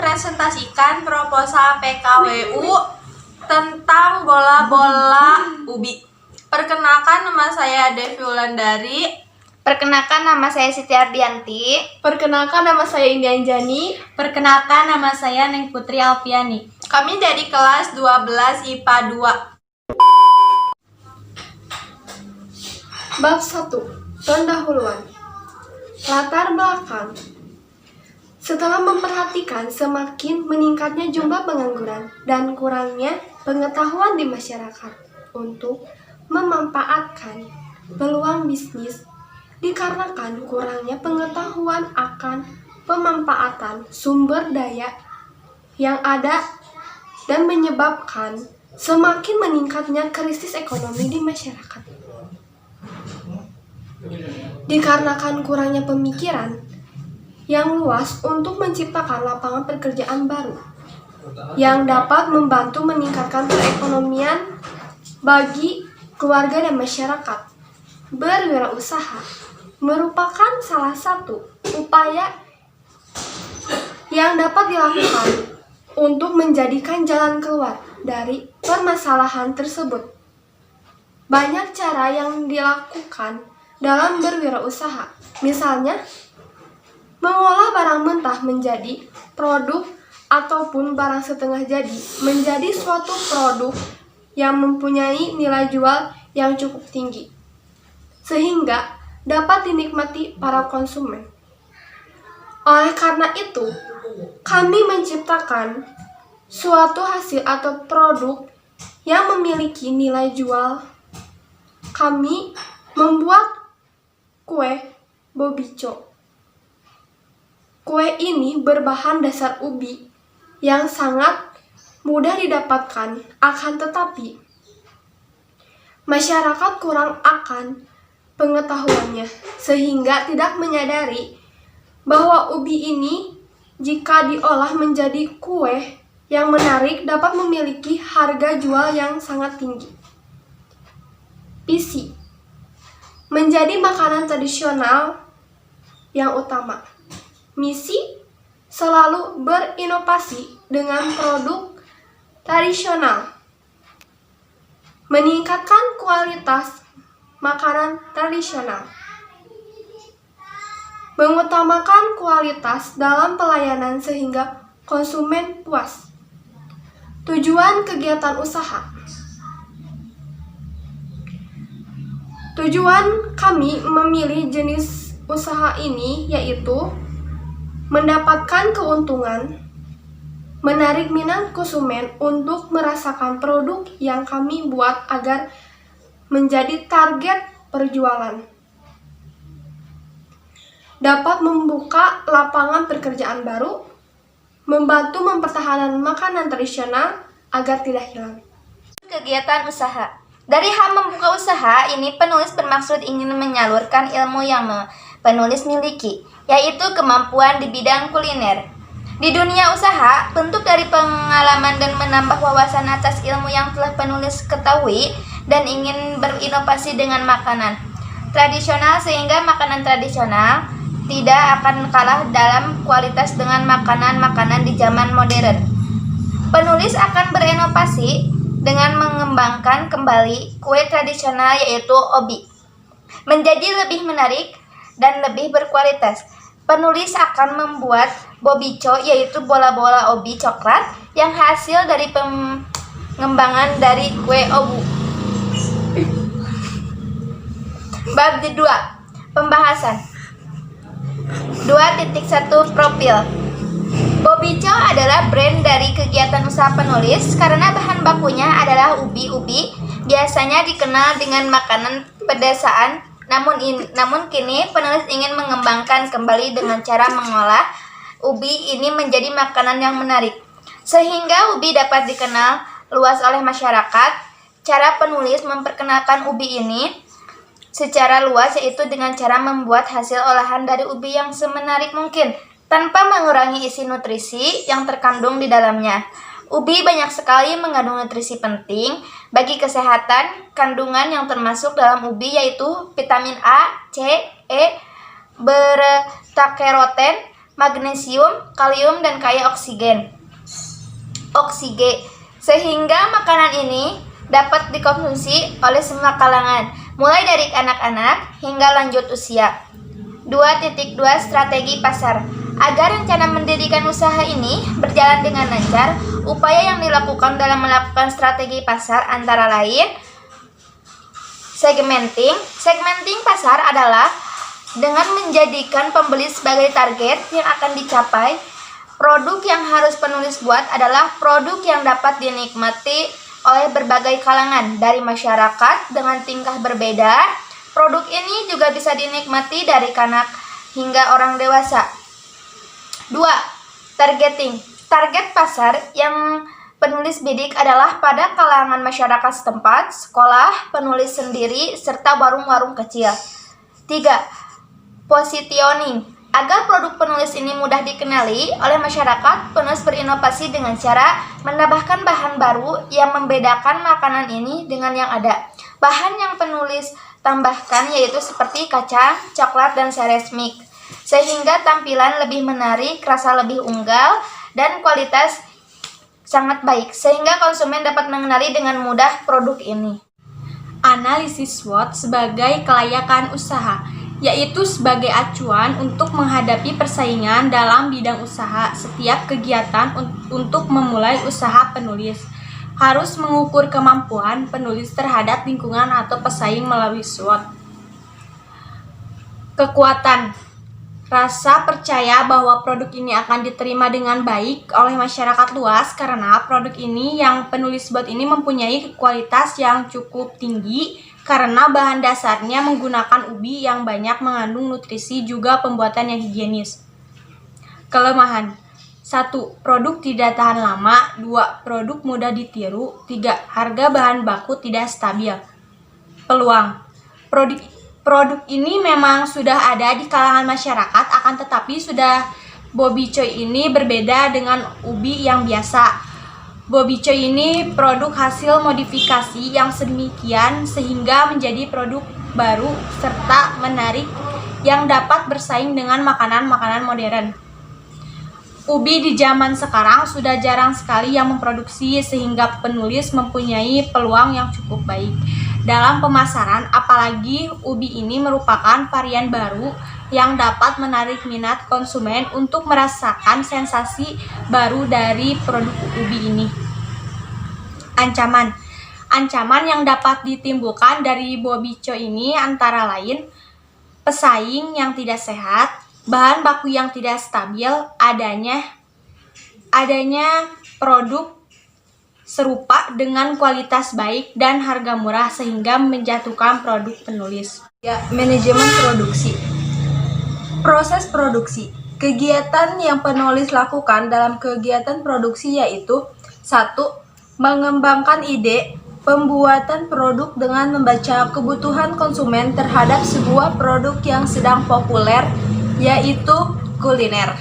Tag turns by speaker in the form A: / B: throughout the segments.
A: mempresentasikan proposal PKWU tentang bola-bola ubi. Perkenalkan, nama saya Devi Wulandari.
B: Perkenalkan, nama saya Siti Ardianti.
C: Perkenalkan, nama saya Indi Anjani.
D: Perkenalkan, nama saya Neng Putri Alfiani.
A: Kami dari kelas 12 IPA 2.
C: Bab 1. Pendahuluan. Latar belakang. Setelah memperhatikan semakin meningkatnya jumlah pengangguran dan kurangnya pengetahuan di masyarakat untuk memanfaatkan peluang bisnis dikarenakan kurangnya pengetahuan akan pemanfaatan sumber daya yang ada dan menyebabkan semakin meningkatnya krisis ekonomi di masyarakat. Dikarenakan kurangnya pemikiran yang luas untuk menciptakan lapangan pekerjaan baru yang dapat membantu meningkatkan perekonomian bagi keluarga dan masyarakat. Berwirausaha merupakan salah satu upaya yang dapat dilakukan untuk menjadikan jalan keluar dari permasalahan tersebut. Banyak cara yang dilakukan dalam berwirausaha, misalnya mengolah barang mentah menjadi produk ataupun barang setengah jadi menjadi suatu produk yang mempunyai nilai jual yang cukup tinggi, sehingga dapat dinikmati para konsumen. Oleh karena itu, kami menciptakan suatu hasil atau produk yang memiliki nilai jual. Kami membuat kue bobico. Kue ini berbahan dasar ubi yang sangat mudah didapatkan, akan tetapi masyarakat kurang akan pengetahuannya sehingga tidak menyadari bahwa ubi ini jika diolah menjadi kue yang menarik dapat memiliki harga jual yang sangat tinggi. PC menjadi makanan tradisional yang utama. Misi selalu berinovasi dengan produk tradisional, meningkatkan kualitas makanan tradisional, mengutamakan kualitas dalam pelayanan sehingga konsumen puas. Tujuan kegiatan usaha. Tujuan kami memilih jenis usaha ini yaitu mendapatkan keuntungan, menarik minat konsumen untuk merasakan produk yang kami buat agar menjadi target perjualan, dapat membuka lapangan pekerjaan baru, membantu mempertahankan makanan tradisional agar tidak hilang.
B: Kegiatan usaha. Dari hal membuka usaha ini, penulis bermaksud ingin menyalurkan ilmu yang penulis miliki, yaitu kemampuan di bidang kuliner. Di dunia usaha, bentuk dari pengalaman dan menambah wawasan atas ilmu yang telah penulis ketahui dan ingin berinovasi dengan makanan tradisional sehingga makanan tradisional tidak akan kalah dalam kualitas dengan makanan-makanan di zaman modern. Penulis akan berinovasi dengan mengembangkan kembali kue tradisional yaitu obi menjadi lebih menarik dan lebih berkualitas. Penulis akan membuat bobico yaitu bola-bola obi coklat yang hasil dari pengembangan dari kue obu. Bab 2. Pembahasan 2.1 Profil. Bobico adalah brand dari kegiatan usaha penulis karena bahan bakunya adalah ubi-ubi, biasanya dikenal dengan makanan pedesaan. Namun kini penulis ingin mengembangkan kembali dengan cara mengolah ubi ini menjadi makanan yang menarik, sehingga ubi dapat dikenal luas oleh masyarakat. Cara penulis memperkenalkan ubi ini secara luas yaitu dengan cara membuat hasil olahan dari ubi yang semenarik mungkin, tanpa mengurangi isi nutrisi yang terkandung di dalamnya. Ubi banyak sekali mengandung nutrisi penting bagi kesehatan. Kandungan yang termasuk dalam ubi yaitu vitamin A, C, E, beta-karoten, magnesium, kalium, dan kaya oksigen. Sehingga makanan ini dapat dikonsumsi oleh semua kalangan, mulai dari anak-anak hingga lanjut usia. 2.2 Strategi pasar. Agar rencana mendirikan usaha ini berjalan dengan lancar, upaya yang dilakukan dalam melakukan strategi pasar antara lain segmenting. Segmenting pasar adalah dengan menjadikan pembeli sebagai target yang akan dicapai. Produk yang harus penulis buat adalah produk yang dapat dinikmati oleh berbagai kalangan dari masyarakat dengan tingkah berbeda. Produk ini juga bisa dinikmati dari kanak hingga orang dewasa. 2. Targeting. Target pasar yang penulis bidik adalah pada kalangan masyarakat setempat, sekolah, penulis sendiri, serta warung-warung kecil. 3. Positioning. Agar produk penulis ini mudah dikenali oleh masyarakat, penulis berinovasi dengan cara menambahkan bahan baru yang membedakan makanan ini dengan yang ada. Bahan yang penulis tambahkan yaitu seperti kacang, coklat, dan seresmik, sehingga tampilan lebih menarik, rasa lebih unggal, dan kualitas sangat baik, sehingga konsumen dapat mengenali dengan mudah produk ini.
D: Analisis SWOT sebagai kelayakan usaha, yaitu sebagai acuan untuk menghadapi persaingan dalam bidang usaha. Setiap kegiatan untuk memulai usaha penulis harus mengukur kemampuan penulis terhadap lingkungan atau pesaing melalui SWOT. Kekuatan. Rasa percaya bahwa produk ini akan diterima dengan baik oleh masyarakat luas karena produk ini yang penulis buat ini mempunyai kualitas yang cukup tinggi karena bahan dasarnya menggunakan ubi yang banyak mengandung nutrisi juga pembuatan yang higienis. Kelemahan. 1. Produk tidak tahan lama. 2. Produk mudah ditiru. 3. Harga bahan baku tidak stabil. Peluang. Produk ini memang sudah ada di kalangan masyarakat, akan tetapi Bobby Choy ini berbeda dengan ubi yang biasa. Bobby Choy ini produk hasil modifikasi yang sedemikian sehingga menjadi produk baru serta menarik yang dapat bersaing dengan makanan-makanan modern. Ubi di zaman sekarang sudah jarang sekali yang memproduksi sehingga penulis mempunyai peluang yang cukup baik dalam pemasaran, apalagi ubi ini merupakan varian baru yang dapat menarik minat konsumen untuk merasakan sensasi baru dari produk ubi ini. Ancaman yang dapat ditimbulkan dari Bobby Choy ini antara lain pesaing yang tidak sehat, bahan baku yang tidak stabil, adanya produk serupa dengan kualitas baik dan harga murah sehingga menjatuhkan produk penulis.
A: Manajemen produksi. Proses produksi. Kegiatan yang penulis lakukan dalam kegiatan produksi yaitu 1. Mengembangkan ide pembuatan produk dengan membaca kebutuhan konsumen terhadap sebuah produk yang sedang populer, yaitu kuliner.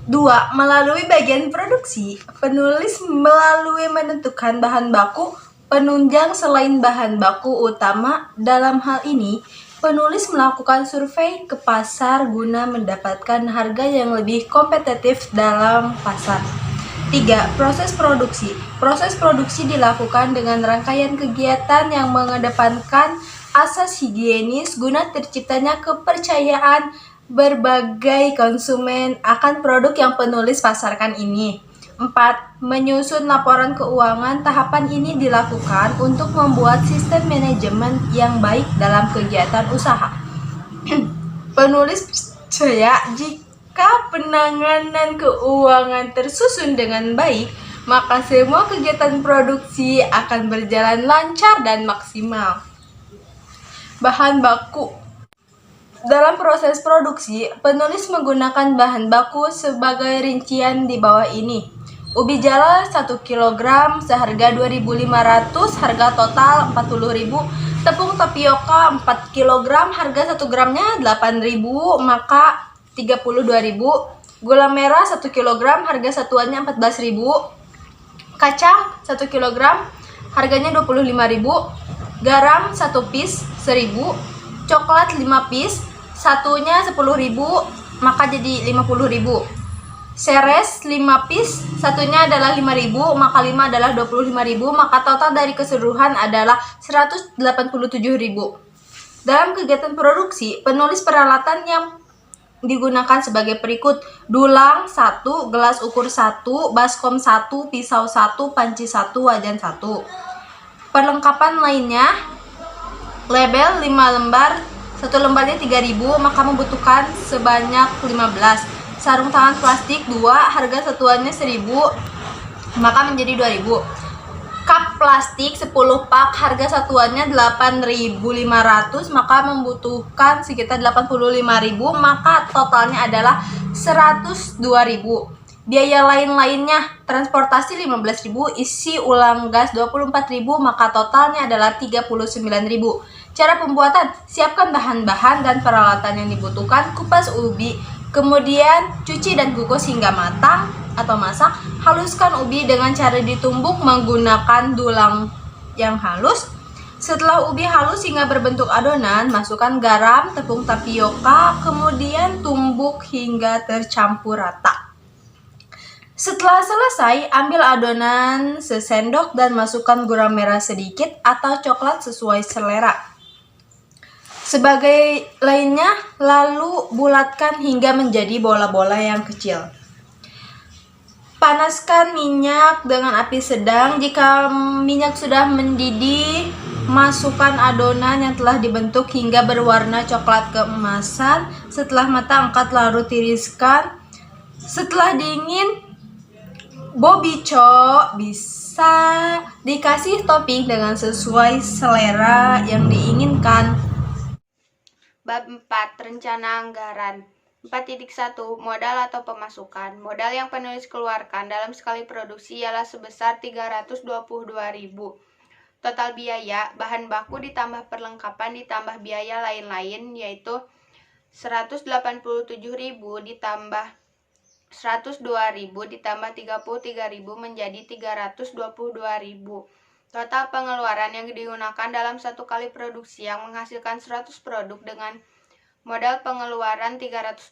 A: 2. Melalui bagian produksi, penulis melalui menentukan bahan baku penunjang selain bahan baku utama. Dalam hal ini, penulis melakukan survei ke pasar guna mendapatkan harga yang lebih kompetitif dalam pasar. 3. Proses produksi. Proses produksi dilakukan dengan rangkaian kegiatan yang mengedepankan asas higienis guna terciptanya kepercayaan berbagai konsumen akan produk yang penulis pasarkan ini. 4. Menyusun laporan keuangan. Tahapan ini dilakukan untuk membuat sistem manajemen yang baik dalam kegiatan usaha. Penulis percaya jika penanganan keuangan tersusun dengan baik, maka semua kegiatan produksi akan berjalan lancar dan maksimal. Bahan baku. Dalam proses produksi, penulis menggunakan bahan baku sebagai rincian di bawah ini. Ubi jala 1 kg seharga 2.500, harga total 40.000. Tepung tapioka 4 kg, harga 1 gramnya 8.000, maka 32.000. Gula merah 1 kg, harga satuannya 14.000. Kacang 1 kg, harganya 25.000. Garam 1 piece 1.000. Coklat 5 piece, satunya 10.000, maka jadi 50.000. Seres 5 piece, satunya adalah 5.000, maka 5 adalah 25.000, maka total dari keseluruhan adalah 187.000. Dalam kegiatan produksi, penulis peralatan yang digunakan sebagai berikut: dulang 1, gelas ukur 1, baskom 1, pisau 1, panci 1, wajan 1. Perlengkapan lainnya: label 5 lembar, satu lembarnya 3.000, maka membutuhkan sebanyak 15. Sarung tangan plastik 2, harga satuannya 1.000, maka menjadi 2.000. Cup plastik 10 pak, harga satuannya 8.500, maka membutuhkan sekitar 85.000, maka totalnya adalah 102.000. Biaya lain-lainnya: transportasi 15.000, isi ulang gas 24.000, maka totalnya adalah 39.000. Cara pembuatan: siapkan bahan-bahan dan peralatan yang dibutuhkan, kupas ubi, kemudian cuci dan kukus hingga matang atau masak. Haluskan ubi dengan cara ditumbuk menggunakan dulang yang halus. Setelah ubi halus hingga berbentuk adonan, masukkan garam, tepung tapioka, kemudian tumbuk hingga tercampur rata. Setelah selesai, ambil adonan sesendok dan masukkan gula merah sedikit atau coklat sesuai selera. Sebagai lainnya, lalu bulatkan hingga menjadi bola-bola yang kecil. Panaskan minyak dengan api sedang. Jika minyak sudah mendidih, masukkan adonan yang telah dibentuk hingga berwarna coklat keemasan. Setelah matang, angkat lalu tiriskan. Setelah dingin, bobico bisa dikasih topping dengan sesuai selera yang diinginkan.
D: Bab 4. Rencana anggaran. 4.1. Modal atau pemasukan. Modal yang penulis keluarkan dalam sekali produksi ialah sebesar 322.000. Total biaya, bahan baku ditambah perlengkapan ditambah biaya lain-lain yaitu 187.000 ditambah 102.000 ditambah 33.000 menjadi 322.000. Total pengeluaran yang digunakan dalam satu kali produksi yang menghasilkan 100 produk dengan modal pengeluaran 322.000.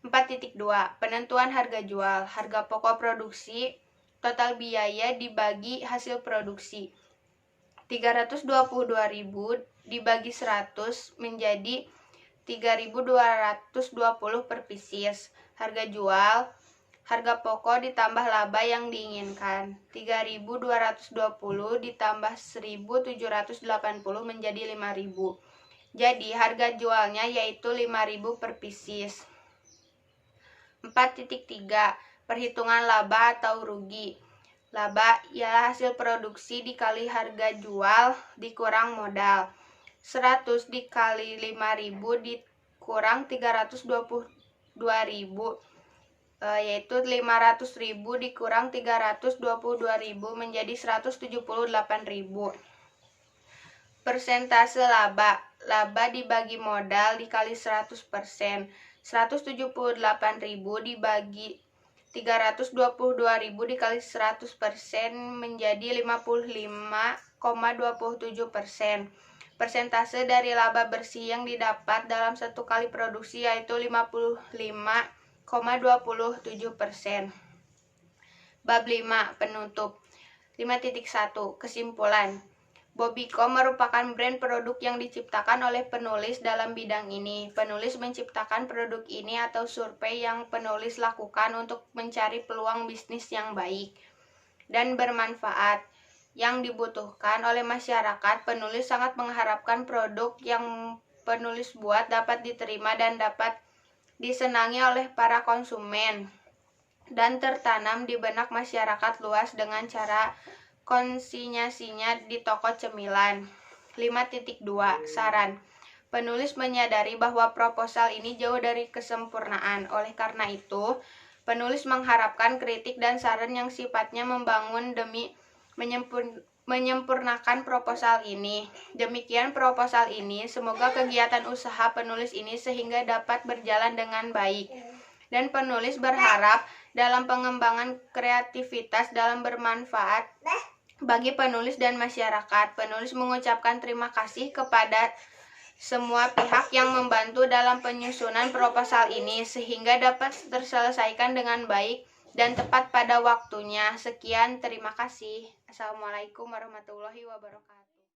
D: 4.2. Penentuan harga jual. Harga pokok produksi, total biaya dibagi hasil produksi. 322.000 dibagi 100 menjadi 3.220 per pieces. Harga jual, harga pokok ditambah laba yang diinginkan. 3.220 ditambah 1.780 menjadi 5.000. Jadi harga jualnya yaitu 5.000 per pieces. 4.3. Perhitungan laba atau rugi. Laba ialah hasil produksi dikali harga jual dikurang modal. 100 dikali 5.000 dikurang 322.000 yaitu 500.000 dikurang 322.000 menjadi 178.000. Persentase laba. Laba dibagi modal dikali 100%. 178.000 dibagi 322.000 dikali 100% menjadi 55,27%. Persentase dari laba bersih yang didapat dalam satu kali produksi yaitu 55,27%. Bab 5. Penutup. 5.1. Kesimpulan. Bobico merupakan brand produk yang diciptakan oleh penulis dalam bidang ini. Penulis menciptakan produk ini atau survei yang penulis lakukan untuk mencari peluang bisnis yang baik dan bermanfaat yang dibutuhkan oleh masyarakat. Penulis sangat mengharapkan produk yang penulis buat dapat diterima dan dapat disenangi oleh para konsumen dan tertanam di benak masyarakat luas dengan cara konsinyasinya di toko cemilan. 5.2. Saran. Penulis menyadari bahwa proposal ini jauh dari kesempurnaan. Oleh karena itu, penulis mengharapkan kritik dan saran yang sifatnya membangun demi menyempurnakan proposal ini. Demikian proposal ini, semoga kegiatan usaha penulis ini sehingga dapat berjalan dengan baik. Dan penulis berharap dalam pengembangan kreativitas dalam bermanfaat bagi penulis dan masyarakat. Penulis mengucapkan terima kasih kepada
E: semua pihak yang membantu dalam penyusunan proposal ini sehingga dapat terselesaikan dengan baik dan tepat pada waktunya. Sekian, terima kasih. Assalamualaikum warahmatullahi wabarakatuh.